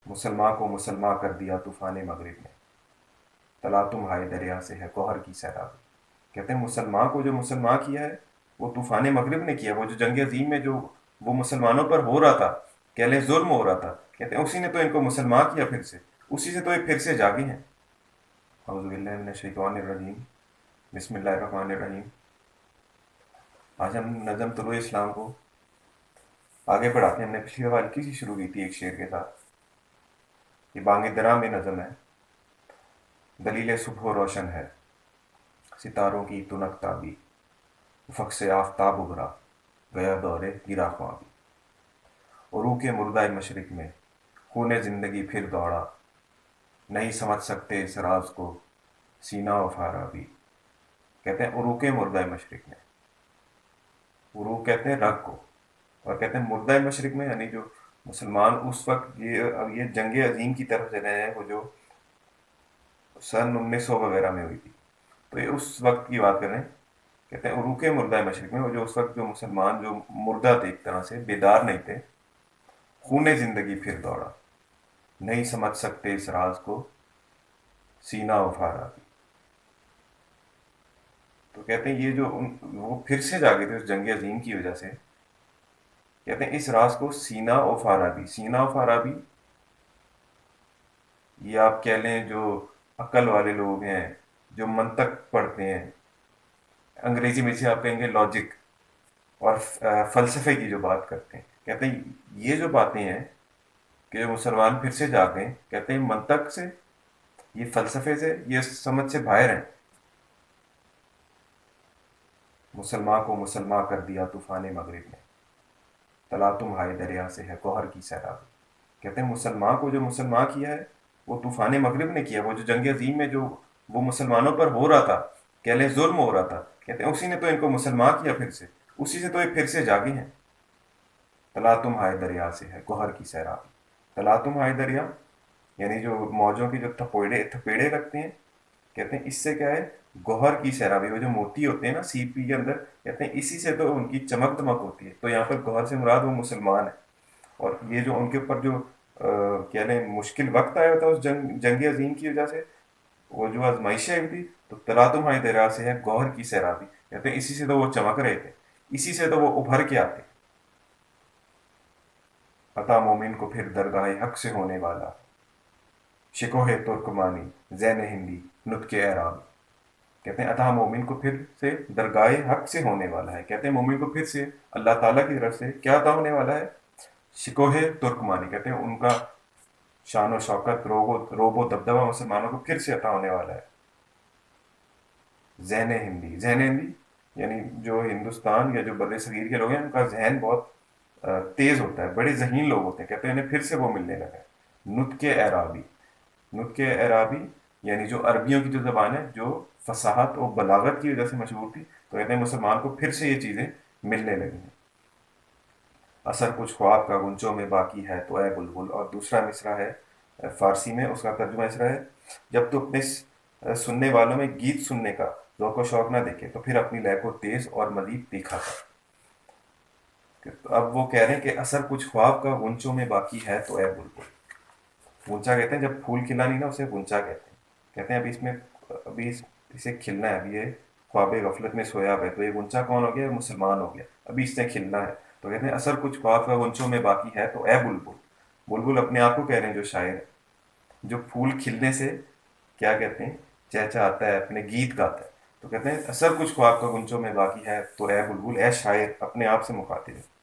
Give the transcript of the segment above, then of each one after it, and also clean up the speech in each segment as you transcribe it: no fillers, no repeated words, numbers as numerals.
مسلمان کو مسلمان کر دیا طوفان مغرب نے، تلا تم ہائے دریا سے ہے گوہر کی سیراب۔ کہتے ہیں مسلمان کو جو مسلمان کیا ہے وہ طوفان مغرب نے کیا، وہ جو جنگ عظیم میں جو وہ مسلمانوں پر ہو رہا تھا، کہہ لیں ظلم ہو رہا تھا، کہتے ہیں اسی نے تو ان کو مسلمان کیا پھر سے، اسی سے تو یہ پھر سے جاگے ہیں۔ اعوذ باللہ من الشیطان الرجیم، بسم اللہ الرحمن الرحیم۔ آج ہم نظم طلوع اسلام کو آگے بڑھاتے ہیں۔ ہم نے پچھلی بار ہلکی سی شروع کی تھی ایک شعر کے ساتھ، یہ بانگ درا میں نظم ہے۔ دلیل صبح روشن ہے ستاروں کی تنک تابی، افق سے آفتاب ابھرا گیا دورے گرا خوابی، عروق مردہ مشرق میں خون زندگی پھر دوڑا، نہیں سمجھ سکتے اس راز کو سینہ و فارابی۔ کہتے ہیں عروق مردہ مشرق میں، عروق کہتے ہیں رگ کو، اور کہتے ہیں مردہ مشرق میں یعنی جو مسلمان اس وقت یہ جنگ عظیم کی طرف سے رہے ہیں، وہ جو سن 1900 وغیرہ میں ہوئی تھی، تو یہ اس وقت کی بات کر رہے ہیں۔ کہتے ہیں عروق مردہ مشرق میں، وہ جو اس وقت جو مسلمان جو مردہ تھے، ایک طرح سے بیدار نہیں تھے، خون زندگی پھر دوڑا، نہیں سمجھ سکتے اس راز کو سینہ و فارابی۔ تو کہتے ہیں یہ جو وہ پھر سے جاگے تھے اس جنگ عظیم کی وجہ سے، کہتے ہیں اس راز کو سینہ و فارابی، سینہ و فارابی یہ آپ کہہ لیں جو عقل والے لوگ ہیں، جو منطق پڑھتے ہیں، انگریزی میں سے آپ کہیں گے لاجک، اور فلسفے کی جو بات کرتے ہیں، کہتے ہیں یہ جو باتیں ہیں کہ جو مسلمان پھر سے جاگے ہیں، کہتے ہیں منطق سے، یہ فلسفے سے، یہ سمجھ سے باہر ہیں۔ مسلمان کو مسلمان کر دیا طوفان مغرب نے، تلا تم ہائے دریا سے ہے گوہر کی سیراب۔ کہتے ہیں مسلمان کو جو مسلمان کیا ہے وہ طوفان مغرب نے کیا، وہ جو جنگ عظیم میں جو وہ مسلمانوں پر ہو رہا تھا، کہہ لیں ظلم ہو رہا تھا، کہتے ہیں اسی نے تو ان کو مسلمان کیا پھر سے، اسی سے تو یہ پھر سے جاگے ہیں۔ تلا تم ہائے دریا سے ہے گوہر کی سیراب۔ تلا تم ہائے دریا یعنی جو موجوں کی جو تھپیڑے لگتے ہیں، کہتے ہیں اس سے کیا ہے گوہر کی سیرابی، وہ جو موتی ہوتے ہیں نا سی پی کے اندر، کہتے ہیں اسی سے تو ان کی چمک دمک ہوتی ہے۔ تو یہاں پر گوہر سے مراد وہ مسلمان ہے، اور یہ جو ان کے اوپر جو کہہ لیں مشکل وقت آیا تھا اس جنگ عظیم کی وجہ سے، وہ جو آزمائشیں ہوئی تھی، تو تلا تمہاری دریا سے ہے گوہر کی سیرابی، کہتے ہیں اسی سے تو وہ چمک رہے تھے، اسی سے تو وہ ابھر کے آتے۔ عطا مومن کو پھر درگاہ حق سے ہونے والا، شکوہ ترکمانی زین ہندی نطق اعرابی۔ کہتے ہیں عطا مومن کو پھر سے درگاہ حق سے ہونے والا ہے، کہتے ہیں مومن کو پھر سے اللہ تعالیٰ کی طرف سے کیا عطا ہونے والا ہے؟ شکوہ ترکمانی، کہتے ہیں ان کا شان و شوکت، روب و دبدبہ مسلمانوں کو پھر سے عطا ہونے والا ہے۔ ذہن ہندی، ذہن ہندی یعنی جو ہندوستان یا جو بر صغیر کے لوگ ہیں ان کا ذہن بہت تیز ہوتا ہے، بڑے ذہین لوگ ہوتے ہیں، کہتے ہیں انہیں پھر سے وہ ملنے لگا ہے۔ نطق اعرابی، نطق اعرابی یعنی جو عربیوں کی جو زبان ہے جو فصاحت و بلاغت کی وجہ سے مشہور تھی، تو کہتے ہیں مسلمان کو پھر سے یہ چیزیں ملنے لگی ہیں۔ اثر کچھ خواب کا گنچوں میں باقی ہے تو اے بلبل، اور دوسرا مصرع ہے فارسی میں، اس کا ترجمہ اس طرح ہے: جب تو اپنے سننے والوں میں گیت سننے کا ذوق و شوق نہ دیکھے تو پھر اپنی لے کو تیز اور مزید تیکھا کر۔ اب وہ کہہ رہے ہیں کہ اثر کچھ خواب کا گنچوں میں باقی ہے تو اے بلبل، گنچا کہتے ہیں جب پھول کھلا نہیں نا اسے گنچا کہتے ہیں، کہتے ہیں ابھی اس میں ابھی اسے کھلنا ہے، ابھی یہ خواب غفلت میں سویا ہوا ہے، تو یہ گنچا کون ہو گیا؟ مسلمان ہو گیا، ابھی اس نے کھلنا ہے۔ تو کہتے ہیں اثر کچھ خواب کا گنچوں میں باقی ہے تو اے بلبل، بلبل اپنے آپ کو کہہ رہے ہیں جو شاعر ہے، جو پھول کھلنے سے کیا کہتے ہیں چہچہاتا ہے، اپنے گیت گاتا ہے، تو کہتے ہیں اثر کچھ خواب کا گنچوں میں باقی ہے تو اے بلبل، اے شاعر اپنے آپ سے مخاطب ہے۔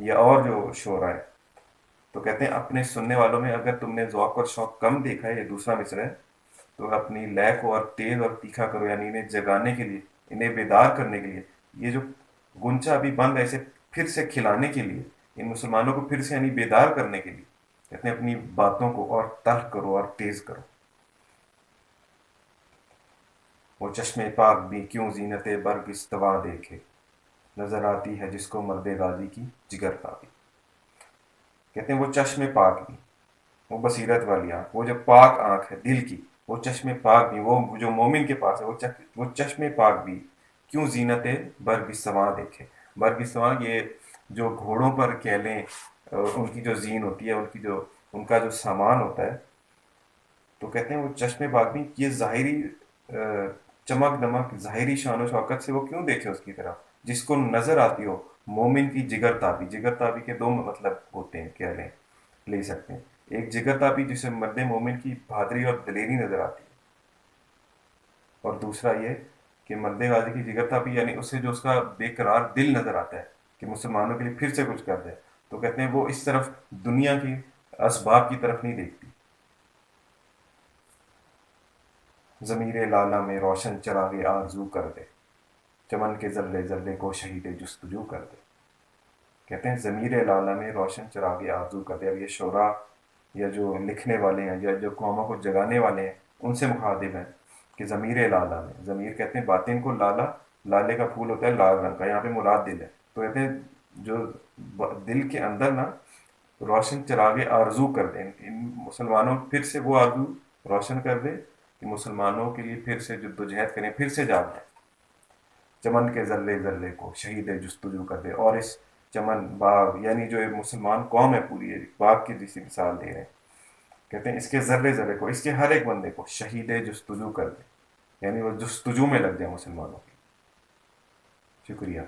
یا اور جو شعرا ہے تو کہتے ہیں اپنے سننے والوں میں اگر تم نے ذوق اور شوق کم دیکھا ہے، یہ دوسرا مصرع ہے، تو اپنی لے کو اور تیز اور تیکھا کرو، یعنی انہیں جگانے کے لیے، انہیں بیدار کرنے کے لیے، یہ جو گنچا ابھی بند ہے اسے پھر سے کھلانے کے لیے، ان مسلمانوں کو پھر سے یعنی بیدار کرنے کے لیے کہتے ہیں اپنی باتوں کو اور تلخ کرو اور تیز کرو۔ وہ چشم پاک بھی کیوں زینت برگ استوا دیکھے، نظر آتی ہے جس کو مرد غازی کی جگر تابی۔ کہتے ہیں وہ چشم پاک بھی، وہ بصیرت والی آنکھ، وہ جو پاک آنکھ ہے دل کی، وہ چشم پاک بھی، وہ جو مومن کے پاس ہے وہ چشم پاک بھی کیوں زینت برگ سواں دیکھے۔ برگ سواں یہ جو گھوڑوں پر کہہ لیں ان کی جو زین ہوتی ہے، ان کی جو ان کا جو سامان ہوتا ہے، تو کہتے ہیں وہ چشم باغ میں یہ ظاہری چمک دمک، ظاہری شان و شوکت سے وہ کیوں دیکھے اس کی طرف، جس کو نظر آتی ہو مومن کی جگر تابی. جگر تابی کے دو مطلب ہوتے ہیں، کیا لے سکتے ہیں. ایک جگر تابی جسے مرد مومن کی بہادری اور دلیری نظر آتی ہے، اور دوسرا یہ کہ مرد غازی کی جگر تابی یعنی اسے جو اس کا بے قرار دل نظر آتا ہے کہ مسلمانوں کے لیے پھر سے کچھ کر دے. تو کہتے ہیں وہ اس طرف دنیا کی اسباب کی طرف نہیں دیکھتی. ضمیر لالہ میں روشن چراغ آرزو کر دے، چمن کے ذرے ذرے کو شہید جستجو کر دے. کہتے ہیں ضمیر لالہ میں روشن چراغ آرزو کر دے. اب یہ شعراء یا جو لکھنے والے ہیں یا جو قوموں کو جگانے والے ہیں ان سے مخاطب ہیں کہ ضمیر لالہ میں، ضمیر کہتے ہیں باطن کو، لالہ لالے کا پھول ہوتا ہے لال رنگ کا، یہاں پہ مراد دل ہے. تو کہتے ہیں جو دل کے اندر نا روشن چراغ آرزو کر دیں ان مسلمانوں، پھر سے وہ آرزو روشن کر دے کہ مسلمانوں کے لیے پھر سے جدوجہد کریں، پھر سے جاگ جائیں. چمن کے ذرے ذرے کو شہید جستجو کر دے. اور اس چمن باغ یعنی جو ایک مسلمان قوم ہے پوری، ایک باغ کی جیسی مثال دے رہے ہیں. کہتے ہیں اس کے ذرے ذرے کو، اس کے ہر ایک بندے کو شہید جستجو کر دے، یعنی وہ جستجو میں لگ جائے مسلمانوں کی. شکریہ.